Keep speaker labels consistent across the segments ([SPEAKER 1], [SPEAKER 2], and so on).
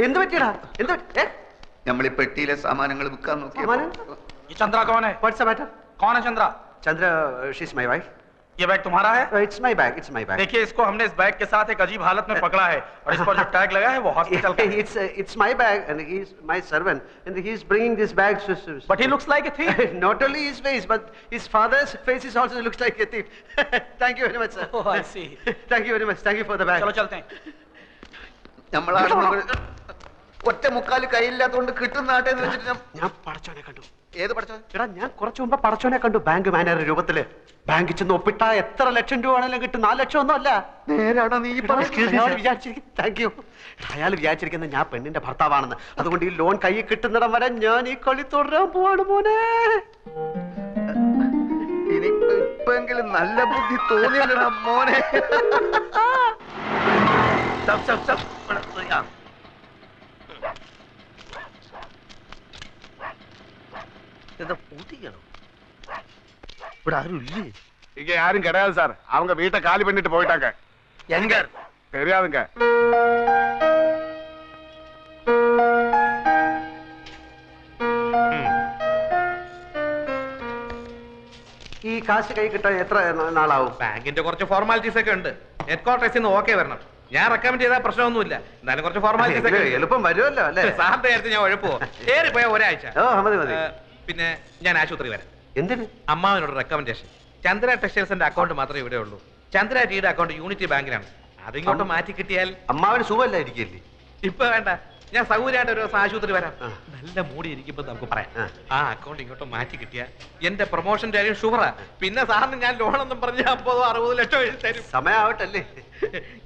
[SPEAKER 1] എന്ത് പറ്റിയടാ? എന്ത്
[SPEAKER 2] നമ്മൾ ഈ പെട്ടിയിലെ സാമാനങ്ങൾ വിൽക്കാൻ നോക്കി.
[SPEAKER 3] चंद्रा कौन है?
[SPEAKER 1] What's the matter?
[SPEAKER 3] कौन है Chandra?
[SPEAKER 1] Chandra, she's my wife.
[SPEAKER 3] ये बैग तुम्हारा है?
[SPEAKER 1] It's my bag. It's my bag.
[SPEAKER 3] देखिए इसको हमने इस बैग के साथ एक अजीब हालत में पकड़ा है और इस पर जो टैग लगा है वो हॉस्पिटल का है.
[SPEAKER 1] It's my bag and he's my servant and he's bringing this bag.
[SPEAKER 3] But he looks like a thief.
[SPEAKER 1] Not only his face but his father's face is also looks like a thief. Thank you very much, sir.
[SPEAKER 3] Oh, I see.
[SPEAKER 1] Thank you very much. Thank you for the bag.
[SPEAKER 3] चलो चलते हैं.
[SPEAKER 2] ഒറ്റ മുക്കാല് കയ്യില്ലാത്തോണ്ട് കിട്ടുന്ന നാട്ടെന്ന് വെച്ചിട്ട്
[SPEAKER 1] ഞാൻ പടച്ചോനെ കണ്ടു.
[SPEAKER 2] ഏത് പടച്ചോൻ?
[SPEAKER 1] എടാ ഞാൻ കുറച്ചു മുമ്പ് പടച്ചോനെ കണ്ടു ബാങ്ക് മാനേജർ രൂപത്തില്. ബാങ്കിൽ ചെന്ന് ഒപ്പിട്ടാ എത്ര ലക്ഷം രൂപ ആണെങ്കിലും കിട്ടും. 4 ലക്ഷം ഒന്നും അല്ല.
[SPEAKER 2] നേരാണോ നീ
[SPEAKER 1] താങ്ക് യു. അയാൾ വിചാരിച്ചിരിക്കുന്നത് ഞാൻ പെണ്ണിന്റെ ഭർത്താവാണെന്ന്. അതുകൊണ്ട് ഈ ലോൺ കൈ കിട്ടുന്നിടം വരെ ഞാൻ ഈ കളി തുടരാൻ പോവാണ് മോനെ.
[SPEAKER 2] ഇനിയിപ്പെങ്കിലും നല്ല ബുദ്ധി തോന്നിയല്ലടാ മോനെ.
[SPEAKER 1] എന്താ പൂട്ടിക്കണോ? ഇവിടെ ആരും ഇല്ലേ?
[SPEAKER 4] இங்க யாரும் கிடையாது சார். அவங்க வீட்டை காலி பண்ணிட்டு போயிட்டாங்க.
[SPEAKER 1] எங்க
[SPEAKER 4] தெரியாதுங்க.
[SPEAKER 1] ഈ കാശ് കൈ കിട്ടാൻ എത്ര നാളാവും?
[SPEAKER 5] ബാങ്കിന്റെ കുറച്ച് ഫോർമാലിറ്റീസ് ഒക്കെ ഉണ്ട്. ഹെഡ് ക്വാർട്ടേഴ്സിൽ നിന്ന് ഓക്കെ വരണം. ഞാൻ റെക്കമെൻഡ് ചെയ്താൽ പ്രശ്നമൊന്നുമില്ല. എന്നാലും കുറച്ച് ഫോർമാലിറ്റീസ് ഒക്കെ
[SPEAKER 1] എളുപ്പം വരുമല്ലോ അല്ലേ?
[SPEAKER 5] സാറിന്റെ കാര്യത്തിൽ ഞാൻ ഉഴപ്പോ ഏറിപ്പോയ ഒരാഴ്ച. പിന്നെ ഞാൻ ആശുപത്രി വരാം.
[SPEAKER 1] എന്തിന്?
[SPEAKER 5] അമ്മാവിനോട് റെക്കമെൻഡേഷൻ. ചന്ദ്ര ടെക്സ്റ്റൈൽസിന്റെ അക്കൗണ്ട് മാത്രമേ ഇവിടെ ഉള്ളൂ. ചന്ദ്ര ടീയുടെ അക്കൗണ്ട് യൂണിറ്റി ബാങ്കിലാണ്. അതിങ്ങോട്ട് മാറ്റി കിട്ടിയാൽ
[SPEAKER 1] അമ്മാവിന് സുഖമല്ലായിരിക്കില്ലേ?
[SPEAKER 5] ഇപ്പൊ വേണ്ട, ഞാൻ സൗകര്യമായിട്ട് ഒരു ദിവസം ആശുപത്രി വരാം. നല്ല മൂടി ഇരിക്കുമ്പോ നമുക്ക് പറയാം. ആ അക്കൗണ്ട് ഇങ്ങോട്ട് മാറ്റി കിട്ടിയ എന്റെ പ്രൊമോഷന്റെ കാര്യം ഷുവറാ. പിന്നെ സാറിന് ഞാൻ ലോണൊന്നും പറഞ്ഞ് 50-60 ലക്ഷം എഴുതി തരും.
[SPEAKER 1] സമയാവട്ടല്ലേ?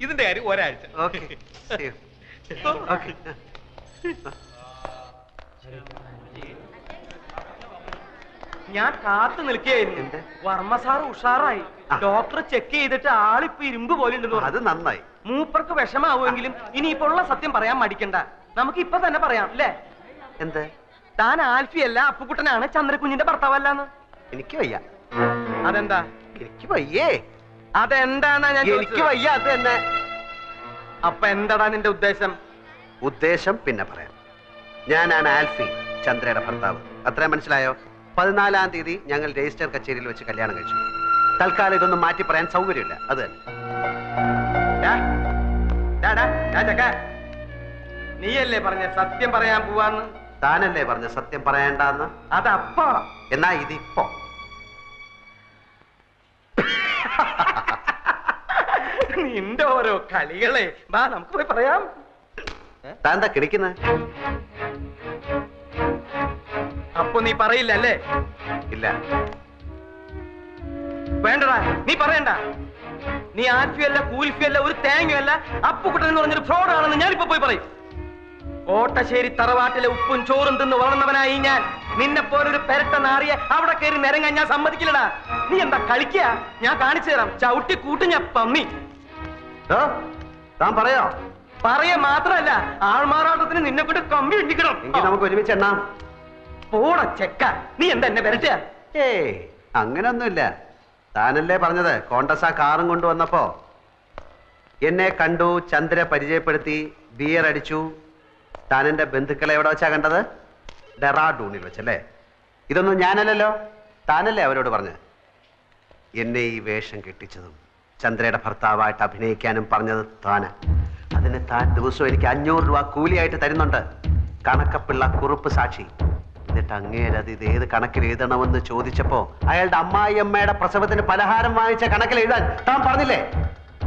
[SPEAKER 5] ഇതിന്റെ കാര്യം ഒരാഴ്ച.
[SPEAKER 6] ഞാൻ കാത്തു നിൽക്കുകയായിരുന്നു. വർമ്മ സാർ ഉഷാറായി. ഡോക്ടർ ചെക്ക് ചെയ്തിട്ട് ആളിപ്പോ ഇരുമ്പ് പോലെ ഉണ്ടെന്ന് പറഞ്ഞു.
[SPEAKER 1] അത് നന്നായി.
[SPEAKER 6] മൂപ്പർക്ക് വിഷമാവുമെങ്കിലും ഇനിയിപ്പോ ഉള്ള സത്യം പറയാൻ മടിക്കണ്ട. നമുക്ക് ഇപ്പൊ തന്നെ പറയാം അല്ലേ?
[SPEAKER 1] എന്ത്?
[SPEAKER 6] താൻ ആൽഫിയല്ല അപ്പുക്കുട്ടനാണ് ചന്ദ്രകുഞ്ഞിന്റെ ഭർത്താവല്ലാന്ന്.
[SPEAKER 1] എനിക്ക് വയ്യ.
[SPEAKER 6] അതെന്താ?
[SPEAKER 1] എനിക്ക് വയ്യേ.
[SPEAKER 6] അതെന്താന്നാ ഞാൻ?
[SPEAKER 1] എനിക്ക് വയ്യ. അത് തന്നെ.
[SPEAKER 6] അപ്പൊ എന്താടാ നിന്റെ ഉദ്ദേശം?
[SPEAKER 1] ഉദ്ദേശം പിന്നെ പറയാം. ഞാനാണ് ആൽഫി, ചന്ദ്രയുടെ ഭർത്താവ്. അത്രയും മനസ്സിലായോ? 14-ാം തീയതി ഞങ്ങൾ രജിസ്റ്റർ കച്ചേരിയിൽ വെച്ച് കല്യാണം കഴിച്ചു. തൽക്കാലം ഇതൊന്നും മാറ്റി പറയാൻ സൗകര്യമില്ല. അത് തന്നെ.
[SPEAKER 6] നീയല്ലേ പറഞ്ഞ സത്യം പറയാൻ പോവാന്ന്?
[SPEAKER 1] താനല്ലേ പറഞ്ഞ സത്യം പറയണ്ടെന്ന്?
[SPEAKER 6] അതപ്പോ.
[SPEAKER 1] എന്നാ ഇതിപ്പോ.
[SPEAKER 6] നിന്റെ ഓരോ കളികളെ. വാ നമുക്ക് പോയി പറയാം.
[SPEAKER 1] താൻ എന്താ കിടക്കുന്നത്?
[SPEAKER 6] അപ്പൊ നീ പറയില്ല അല്ലേ?
[SPEAKER 1] ഇല്ല.
[SPEAKER 6] വേണ്ടടാ, നീ പറയണ്ട. നീ ആൽഫിയല്ല കൂൽഫിയല്ല ഒരു തേങ്ങയല്ല അപ്പുക്കുട്ടൻ എന്ന് പറഞ്ഞൊരു ഫ്രോഡ് ആണെന്ന് ഞാനിപ്പോ പോയി പറയും. കോട്ടശ്ശേരി തറവാട്ടിലെ ഉപ്പും ചോറും തിന്ന് വളർന്നവനായി ഞാൻ. നിന്നെ പോലൊരു പെരട്ട നാറിയ അവിടെ കയറി നിരങ്ങാൻ ഞാൻ സമ്മതിക്കില്ലടാ. നീ എന്താ കളിക്കുക? ഞാൻ കാണിച്ചു തരാം. ചവിട്ടി കൂട്ടി ഞാൻ പമ്മി.
[SPEAKER 1] താൻ പറയോ?
[SPEAKER 6] പറയ മാത്രല്ല ആൾമാറാട്ടത്തിന് നിന്നെ കൊണ്ട് കമ്പി ഇടിക്കണം.
[SPEAKER 1] എങ്കിൽ നമുക്ക് ഒരുമിച്ച് എണ്ണാം.
[SPEAKER 6] പോട ചെക്ക, നീ എന്താ എന്നെ പെരട്ടുക?
[SPEAKER 1] ഏയ് അങ്ങനൊന്നുമില്ല. താനല്ലേ പറഞ്ഞത് കോണ്ടസ കാറും കൊണ്ടുവന്നപ്പോ എന്നെ കണ്ടു, ചന്ദ്ര പരിചയപ്പെടുത്തി, ബിയർ അടിച്ചു. താൻ എന്റെ ബന്ധുക്കളെ എവിടെ വെച്ചാ കണ്ടത്? ഡെറാഡൂണിൽ വെച്ചല്ലേ? ഇതൊന്നും ഞാനല്ലല്ലോ, താനല്ലേ അവരോട് പറഞ്ഞത്. എന്നെ ഈ വേഷം കെട്ടിച്ചതും ചന്ദ്രയുടെ ഭർത്താവായിട്ട് അഭിനയിക്കാനും പറഞ്ഞത് താന്. അതിന് താൻ ദിവസവും എനിക്ക് 500 രൂപ കൂലിയായിട്ട് തരുന്നുണ്ട്. കണക്കപ്പിള്ള കുറുപ്പ് സാക്ഷി. എന്നിട്ട് അങ്ങേരത് ഇത് ഏത് കണക്കിൽ എഴുതണമെന്ന് ചോദിച്ചപ്പോ അയാളുടെ അമ്മായിയമ്മയുടെ പ്രസവത്തിന് പലഹാരം വാങ്ങിച്ച കണക്കിൽ എഴുതാൻ താൻ പറഞ്ഞില്ലേ?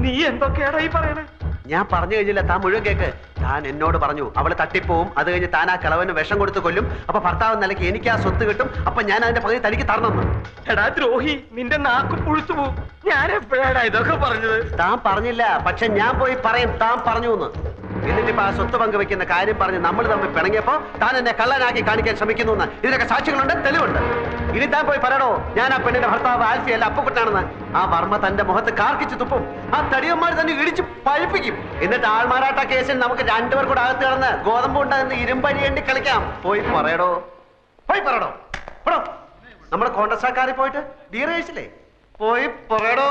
[SPEAKER 6] നീ എന്തൊക്കെയാടാ ഈ പറയണേ?
[SPEAKER 1] ഞാൻ പറഞ്ഞു കഴിഞ്ഞില്ല, താൻ മുഴുവൻ കേക്ക്. താൻ എന്നോട് പറഞ്ഞു അവള് തട്ടിപ്പോവും, അത് കഴിഞ്ഞ് താൻ ആ കിളവന് വിഷം കൊടുത്ത് കൊല്ലും, അപ്പൊ ഭർത്താവ് നിലയ്ക്ക് എനിക്ക് ആ സ്വത്ത് കിട്ടും, അപ്പൊ ഞാൻ അതിന്റെ പകുതി തനിക്ക് തരണമെന്ന്.
[SPEAKER 6] എടാ ദ്രോഹി, നിന്റെ നാക്ക് പുഴുത്തു പോവും. ഞാൻ എപ്പോഴാടാ ഇതൊക്കെ പറഞ്ഞത്?
[SPEAKER 1] താൻ പറഞ്ഞില്ല, പക്ഷെ ഞാൻ പോയി പറയും താൻ പറഞ്ഞു എന്ന്. എന്നിട്ടിപ്പോ ആ സ്വത്ത് പങ്കുവെക്കുന്ന കാര്യം പറഞ്ഞ് നമ്മൾ തമ്മിൽ പിണങ്ങിയപ്പോ താൻ എന്നെ കള്ളനാക്കി കാണിക്കാൻ ശ്രമിക്കുന്നു എന്ന്. ഇതിനൊക്കെ സാക്ഷികളുണ്ട്, തെളിവുണ്ട്. ഇനി താൻ പോയി പറയണോ ഞാൻ ആ പെണ്ണിന്റെ ഭർത്താവ് ആൽഫി അല്ല അപ്പുക്കുട്ടനാണെന്ന്? ആ വർമ്മ തന്റെ മുഖത്ത് കാർക്കിച്ച് തുപ്പും. ആ തടിയന്മാർ തന്നെ ഇടിച്ച് പഴിപ്പിക്കും. എന്നിട്ട് ആൾമാറാട്ട കേസിൽ നമുക്ക് 2 പേർ കൂടെ അകത്ത് കിടന്ന് ഗോതമ്പ് ഉണ്ടാകുന്ന ഇരുമ്പഴിയേണ്ടി കളിക്കാം. പോയി പറയടോ, പോയി പറയടോ. നമ്മുടെ കോൺഗ്രസ്സാക്കാരിൽ പോയിട്ട് ബിയർ കഴിച്ചില്ലേ? പോയി പറയടോ.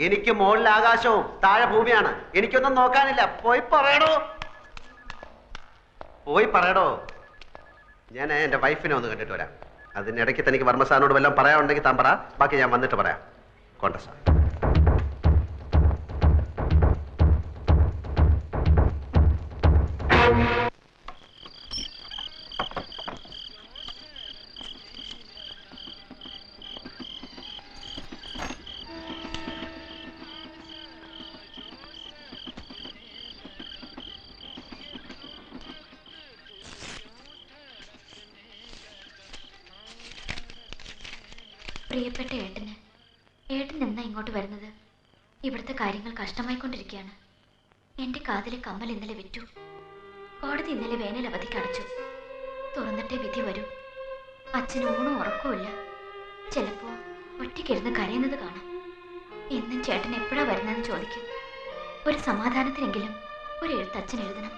[SPEAKER 1] എനിക്ക് മുകളിൽ ആകാശവും താഴെ ഭൂമിയാണ്, എനിക്കൊന്നും നോക്കാനില്ല. പോയി പറയടോ. പോയി പറയടോ. ഞാൻ എൻ്റെ വൈഫിനെ ഒന്ന് കണ്ടിട്ട് വരാം. അതിനിടയ്ക്ക് തനിക്ക് വർമ്മ സാറിനോട് വല്ലതും പറയാനുണ്ടെങ്കിൽ താൻ പറ, ബാക്കി ഞാൻ വന്നിട്ട് പറയാം. കോണ്ടസ
[SPEAKER 7] പ്രിയപ്പെട്ട ഏട്ടൻ എന്നാ ഇങ്ങോട്ട് വരുന്നത്? ഇവിടുത്തെ കാര്യങ്ങൾ കഷ്ടമായിക്കൊണ്ടിരിക്കുകയാണ്. എൻ്റെ കാതിലെ കമ്മൽ ഇന്നലെ വിറ്റു. കോടതി ഇന്നലെ വേനൽ അവധിക്ക് അടച്ചു. തുറന്നിട്ടേ വിധി വരൂ. അച്ഛന് ഊണും ഉറക്കവുമില്ല. ചിലപ്പോ ഒറ്റയ്ക്കിരുന്ന് കരയുന്നത് കാണാം. എന്നും ചേട്ടൻ എപ്പോഴാ വരുന്നതെന്ന് ചോദിക്കും. ഒരു സമാധാനത്തിനെങ്കിലും ഒരു എഴുത്ത് അച്ഛൻ എഴുതണം.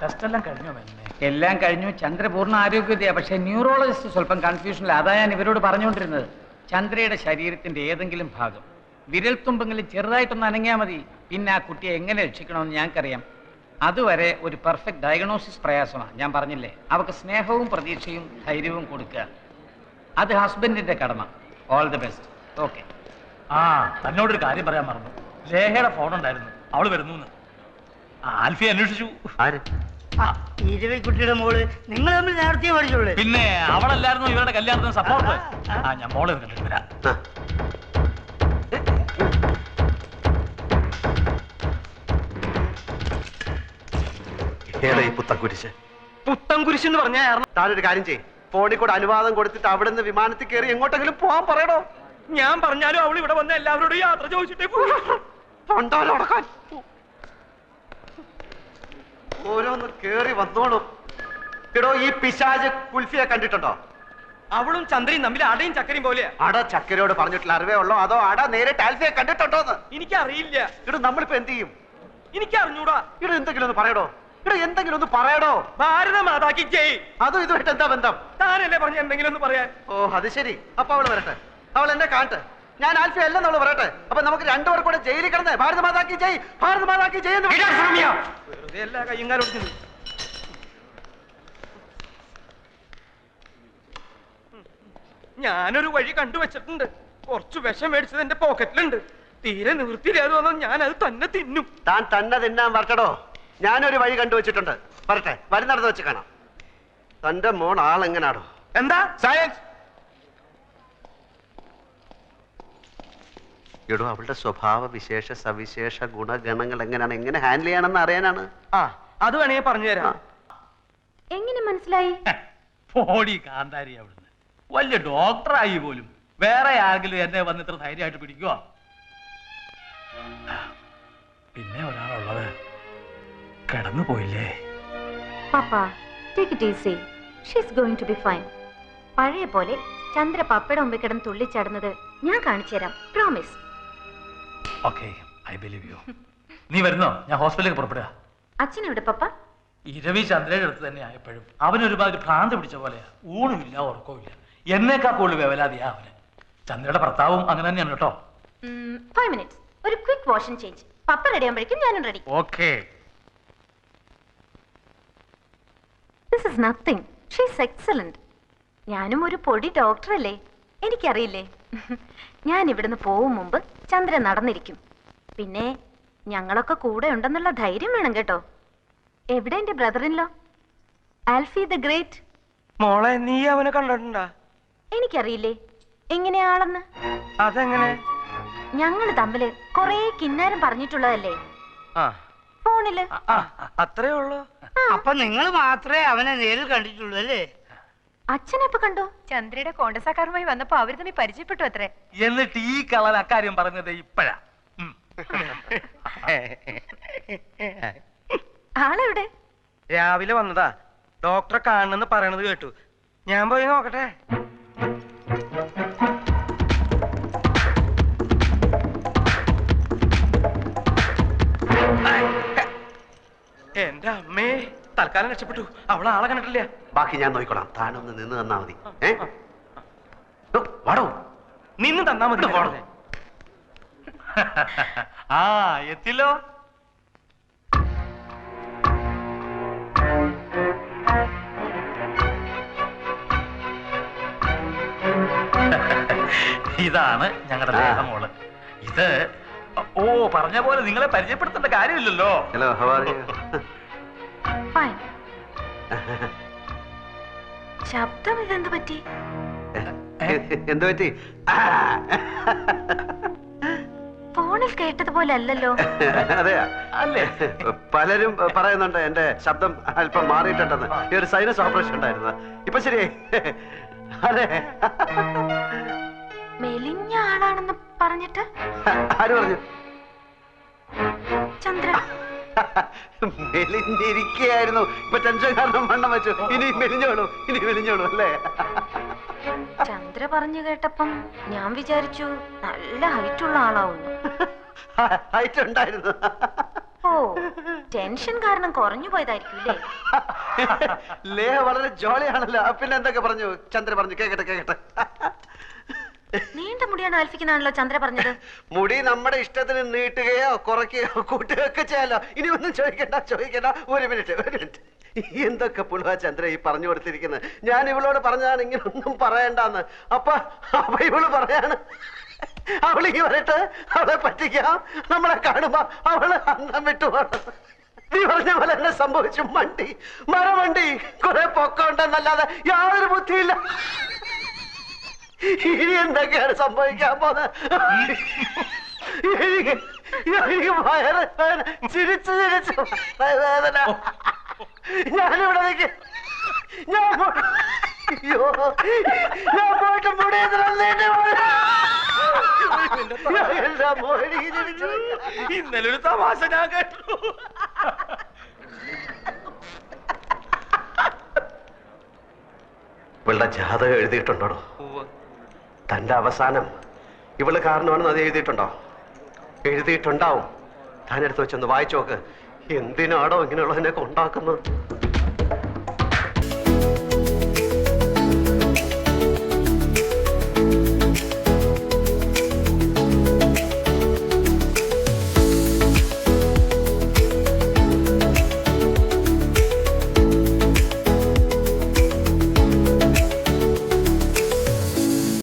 [SPEAKER 8] ടെസ്റ്റെല്ലാം കഴിഞ്ഞോ? എല്ലാം കഴിഞ്ഞു. ചന്ദ്ര പൂർണ്ണ ആരോഗ്യതയാ. പക്ഷേ ന്യൂറോളജിസ്റ്റ് സ്വല്പം കൺഫ്യൂഷനില്ല. അതാ ഞാൻ ഇവരോട് പറഞ്ഞുകൊണ്ടിരുന്നത്. ചന്ദ്രയുടെ ശരീരത്തിന്റെ ഏതെങ്കിലും ഭാഗം വിരൽത്തുമ്പെങ്കിലും ചെറുതായിട്ടൊന്ന് അനങ്ങിയാൽ മതി. പിന്നെ ആ കുട്ടിയെ എങ്ങനെ രക്ഷിക്കണമെന്ന് ഞങ്ങൾക്കറിയാം. അതുവരെ ഒരു പെർഫെക്റ്റ് ഡയഗ്നോസിസ് പ്രയാസമാണ്. ഞാൻ പറഞ്ഞില്ലേ, അവർക്ക് സ്നേഹവും പ്രതീക്ഷയും ധൈര്യവും കൊടുക്കുക. അത് ഹസ്ബൻഡിന്റെ കടമ. All the best. ഓക്കെ.
[SPEAKER 3] തന്നോടൊരു കാര്യം പറയാൻ മറന്നു. ലേഹയുടെ ഫോൺ ഉണ്ടായിരുന്നു, അവള് വരുന്നു. ആൽഫി അന്വേഷിച്ചു.
[SPEAKER 1] ആര്?
[SPEAKER 9] കുട്ടിയുടെ മോള് നിങ്ങൾ തമ്മിൽ നേരത്തെ പഠിച്ചോളൂ.
[SPEAKER 3] പിന്നെ അവളല്ലായിരുന്നു ഇവരുടെ കല്യാണത്തിന് സപ്പോർട്ട്. ഞാൻ മോളെ കണ്ടിട്ട് വരാം.
[SPEAKER 1] ഏതാ ഈ പുത്തൻകുരിശ്?
[SPEAKER 6] പുത്തൻകുരിശ് എന്ന് പറഞ്ഞാൽ
[SPEAKER 1] താനൊരു കാര്യം ചെയ്യ്, ഫോണിൽ കൂടെ അനുവാദം കൊടുത്തിട്ട് അവിടെ നിന്ന് വിമാനത്തിൽ കയറി എങ്ങോട്ടെങ്കിലും പോവാൻ പറയണോ.
[SPEAKER 6] ഞാൻ പറഞ്ഞാലും അവൾ ഇവിടെ വന്ന എല്ലാവരോടും യാത്ര ചോദിച്ചിട്ടേ
[SPEAKER 1] തൊണ്ടാലടക്കാൻ ഓരോന്ന് കേറി വന്നോളും. എടോ, ഈ പിശാച് കുൽഫിയെ കണ്ടിട്ടുണ്ടോ?
[SPEAKER 6] അവളും ചന്ദ്രയും തമ്മിൽ അടയും ചക്കരയും പോലെയാ.
[SPEAKER 1] അട ചക്കരയോട് പറഞ്ഞിട്ടുള്ള അറിവേ ഉള്ളോ, അതോ അട നേരിട്ട് ആൽഫിയെ കണ്ടിട്ടുണ്ടോന്ന്?
[SPEAKER 6] എനിക്കറിയില്ല.
[SPEAKER 1] ഇവിടെ നമ്മളിപ്പോ എന്ത് ചെയ്യും?
[SPEAKER 6] എനിക്ക് അറിഞ്ഞൂടാ.
[SPEAKER 1] ഇവിടെ എന്തെങ്കിലും ഒന്ന് പറയടോ. ഇവിടെ എന്തെങ്കിലും ഒന്ന് പറയടോ.
[SPEAKER 6] ഭാരത മാതാക്കി ജയ്.
[SPEAKER 1] അതും ഇതുമായിട്ട് എന്താ ബന്ധം?
[SPEAKER 6] താനല്ലേ പറഞ്ഞ എന്തെങ്കിലും ഒന്ന് പറയാൻ.
[SPEAKER 1] ഓ, അത് ശരി. അപ്പൊ അവള് വരട്ടെ, അവൾ എന്നെ കാണട്ടെ. ഞാൻ ആൽഫി അല്ലെന്ന് അവള് പറയട്ടെ. അപ്പൊ നമുക്ക് രണ്ടുപേർ കൂടെ ജയിലിൽ കിടന്നേ ഭാരത മാതാക്കി ജയ്, ഭാരത മാതാക്കി ജയ് എന്ന്
[SPEAKER 6] വെറുതെ എല്ലാ കയ്യും കാലം. ഞാനൊരു വഴി കണ്ടുവച്ചിട്ടുണ്ട്. കുറച്ച് വിഷം മേടിച്ചത് എന്റെ പോക്കറ്റിലുണ്ട്. തീരെ നിവൃത്തിയില്ലാതെ വന്നാൽ ഞാൻ അത് തന്നെ തിന്നും.
[SPEAKER 1] താൻ തന്നെ തിന്നാൻ വരട്ടടോ. ഞാനൊരു വഴി കണ്ടുവച്ചിട്ടുണ്ട്. വരട്ടെ, വരുന്നിടത്ത് വെച്ച് കാണാം. തന്റെ മോൻ ആളെങ്ങനാടോ?
[SPEAKER 6] എന്താ
[SPEAKER 3] സയൻസ്?
[SPEAKER 1] എടോ, അവളുടെ സ്വഭാവ വിശേഷ സവിശേഷ ഗുണഗണങ്ങൾ എങ്ങനെയാണ്, എങ്ങനെ ഹാൻഡിൽ ചെയ്യണമെന്ന് അറിയാനാണ്.
[SPEAKER 6] അത് വേണമെങ്കിൽ പറഞ്ഞു തരാം.
[SPEAKER 7] എങ്ങനെ മനസ്സിലായി?
[SPEAKER 3] പോടി കാന്താരി അവിടുന്ന്. വലിയ ഡോക്ടറായി പോലും വേറെ ആരെങ്കിലും എന്നെ വന്ന് ഇത്ര ധൈര്യമായിട്ട് പിടിക്കുവോ? പിന്നെ ഒരാളുള്ളത് കിടന്നു പോയില്ലേ?
[SPEAKER 7] പാപ്പാ, take it easy. She is going to be fine. പഴയ പോലെ ചന്ദ്ര പപ്പയുടെ മുമ്പിൽ കിടന്ന് തുള്ളിച്ചാടുന്നത് ഞാൻ കാണിച്ചു തരാം. Promise.
[SPEAKER 3] Okay, I believe you. നീ വരുന്നോ? ഞാൻ ഹോസ്പിറ്റലിലേക്ക് പുറപ്പെടുക.
[SPEAKER 7] അച്ഛൻ എവിടെ പപ്പ?
[SPEAKER 3] ഇരവി ചന്ദ്രയുടെ അടുത്ത് തന്നെ ആയപ്പോഴും അവനൊരുപാട് ഭ്രാന്ത് പിടിച്ച പോലെയാ. ഊണുമില്ല, ഉറക്കവുമില്ല. എന്നേക്കാ കൂടുതൽ വേവലാതിയാ അവന്. ചന്ദ്രയുടെ ഭർത്താവും അങ്ങനെ തന്നെയാണ് കേട്ടോ.
[SPEAKER 7] 5 minutes. ഒരു quick wash and change. Papa ready ആകുമ്പോഴേക്കും ഞാനും ready.
[SPEAKER 3] Okay.
[SPEAKER 7] This is nothing. She is excellent. ഞാനും ഒരു പൊടി ഡോക്ടറല്ലേ, എനിക്കറിയില്ലേ. ഞാൻ ഇവിടുന്ന് പോവും മുമ്പ് ചന്ദ്രൻ നടന്നിരിക്കും. പിന്നെ ഞങ്ങളൊക്കെ കൂടെ ഉണ്ടെന്നുള്ള ധൈര്യം വേണം കേട്ടോ. എവിടെ എന്റെ brother in law Alfie the great?
[SPEAKER 6] മോളെ, നീ അവനെ കണ്ടിട്ടുണ്ടാ?
[SPEAKER 7] എനിക്കറിയില്ലേ എങ്ങനെയാളെന്ന്.
[SPEAKER 6] അതെങ്ങനെ?
[SPEAKER 7] ഞങ്ങള് തമ്മില് കൊറേ കിന്നാരം പറഞ്ഞിട്ടുള്ളതല്ലേ ഫോണില്.
[SPEAKER 6] അത്രേ ഉള്ളൂ.
[SPEAKER 9] അപ്പൊ നിങ്ങൾ മാത്രമേ അവനെ നേരിൽ കണ്ടിട്ടുള്ളൂ അല്ലേ?
[SPEAKER 7] അച്ഛനെപ്പോ കണ്ടു?
[SPEAKER 10] ചന്ദ്രയുടെ കോണ്ടസാക്കാരുമായി വന്നപ്പോ അവര് തമ്മിൽ പരിചയപ്പെട്ടു അത്രേ.
[SPEAKER 3] എന്നിട്ട് ഈ കളൻ അക്കാര്യം പറഞ്ഞത് ഇപ്പഴാ.
[SPEAKER 7] ആളെവിടെ?
[SPEAKER 6] രാവിലെ വന്നതാ. ഡോക്ടറെ കാണണമെന്ന് പറയണത് കേട്ടു. ഞാൻ പോയി നോക്കട്ടെ. എന്റെ അമ്മേ, തൽക്കാലം രക്ഷപ്പെട്ടു. അവളെ ആളെ കണ്ടിട്ടില്ല.
[SPEAKER 1] ബാക്കി ഞാൻ നോക്കിക്കോളാം. താനൊന്ന് നിന്ന് തന്നാ മതി. വാടോ,
[SPEAKER 6] നിന്ന് തന്നാ മതി.
[SPEAKER 3] ആ എത്തില്ലോ. ഇതാണ് ഞങ്ങളുടെ ദേഹമോള്. ഇത് ഓ പറഞ്ഞ പോലെ നിങ്ങളെ പരിചയപ്പെടുത്തേണ്ട കാര്യമില്ലല്ലോ.
[SPEAKER 1] Hello, how are you?
[SPEAKER 7] Fine. ശബ്ദം ഇതെന്ത് പറ്റി?
[SPEAKER 1] എന്ത് പറ്റി?
[SPEAKER 7] ഫോണിൽ കേട്ടതുപോലെ അല്ലല്ലോ.
[SPEAKER 1] അതെയാ?
[SPEAKER 3] അല്ലേ?
[SPEAKER 1] പലരും പറയുന്നുണ്ട് എന്റെ ശബ്ദം അല്പം മാറിയിട്ടുണ്ടെന്ന്. ഈ ഒരു സൈനസ് ഓപ്പറേഷൻ ഉണ്ടായിരുന്നു. ഇപ്പൊ ശരിയായി. അതെ.
[SPEAKER 7] മെലിഞ്ഞ ആളാണെന്ന് പറഞ്ഞിട്ട്
[SPEAKER 1] ആര് പറഞ്ഞു?
[SPEAKER 7] ചന്ദ്ര.
[SPEAKER 1] മെലിഞ്ഞിരിക്കുകയായിരുന്നു. ഇപ്പൊ ടെൻഷൻ കാരണം വണ്ണം വെച്ചു. ഇനി മെലിഞ്ഞോളൂ, ഇനി മെലിഞ്ഞോളൂ അല്ലേ?
[SPEAKER 7] ചന്ദ്ര പറഞ്ഞു കേട്ടപ്പം ഞാൻ വിചാരിച്ചു നല്ല ഹൈറ്റുള്ള ആളാവുന്നു.
[SPEAKER 1] ഹൈറ്റ് ഉണ്ടായിരുന്നു.
[SPEAKER 7] ഓ, ടെൻഷൻ കാരണം കുറഞ്ഞു പോയതായിരിക്കും അല്ലേ?
[SPEAKER 1] ലേഹ വളരെ ജോളിയാണല്ലോ. പിന്നെ എന്തൊക്കെ പറഞ്ഞു ചന്ദ്ര? പറഞ്ഞു കേക്കട്ടെ കേക്കട്ടെ.
[SPEAKER 7] നീണ്ട മുടിയാണ് ആൽഫിക്കുന്നാണല്ലോ ചന്ദ്ര പറഞ്ഞത്.
[SPEAKER 1] മുടി നമ്മുടെ ഇഷ്ടത്തിന് നീട്ടുകയോ കുറയ്ക്കുകയോ കൂട്ടുകയോ ഒക്കെ ചെയ്യാലോ. ഇനി ഒന്നും ചോദിക്കണ്ട. ഒരു മിനിറ്റ്. എന്തൊക്കെ പുളുവാ ചന്ദ്ര ഈ പറഞ്ഞു കൊടുത്തിരിക്കുന്നത്? ഞാൻ ഇവളോട് പറഞ്ഞതാണ് ഇങ്ങനെ ഒന്നും പറയണ്ടെന്ന്. അപ്പൊ ഇവള് പറയാണ് അവളിങ്ങി വരട്ടെ, അവളെ പറ്റിക്കാം, നമ്മളെ കാണുമ്പോ അവള് അന്നം വിട്ടുപോകണം. നീ പറഞ്ഞ പോലെ എന്നെ സംഭവിച്ചു. മരമണ്ടി കുറെ പൊക്കമുണ്ടെന്നല്ലാതെ യാതൊരു ബുദ്ധിയില്ല. ഇനി എന്തൊക്കെയാണ് സംഭവിക്കാൻ പോകുന്നത്? എനിക്ക് വയറ് ചിരിച്ചു വേദന. ഞാനിവിടെ നിൽക്കും. ഞാൻ പോയിട്ട്
[SPEAKER 3] ഇന്നലെ ഒരു തമാശ ഞാൻ കേട്ടു.
[SPEAKER 1] ഇവളുടെ ജാതകം എഴുതിയിട്ടുണ്ടോ? തന്റെ അവസാനം ഇവള് കാരണമാണെന്ന് അത് എഴുതിയിട്ടുണ്ടോ? എഴുതിയിട്ടുണ്ടാവും. താനെടുത്ത് വെച്ചൊന്ന് വായിച്ചു നോക്ക്. എന്തിനാണോ ഇങ്ങനെയുള്ളതിനൊക്കെ ഉണ്ടാക്കുന്നത്?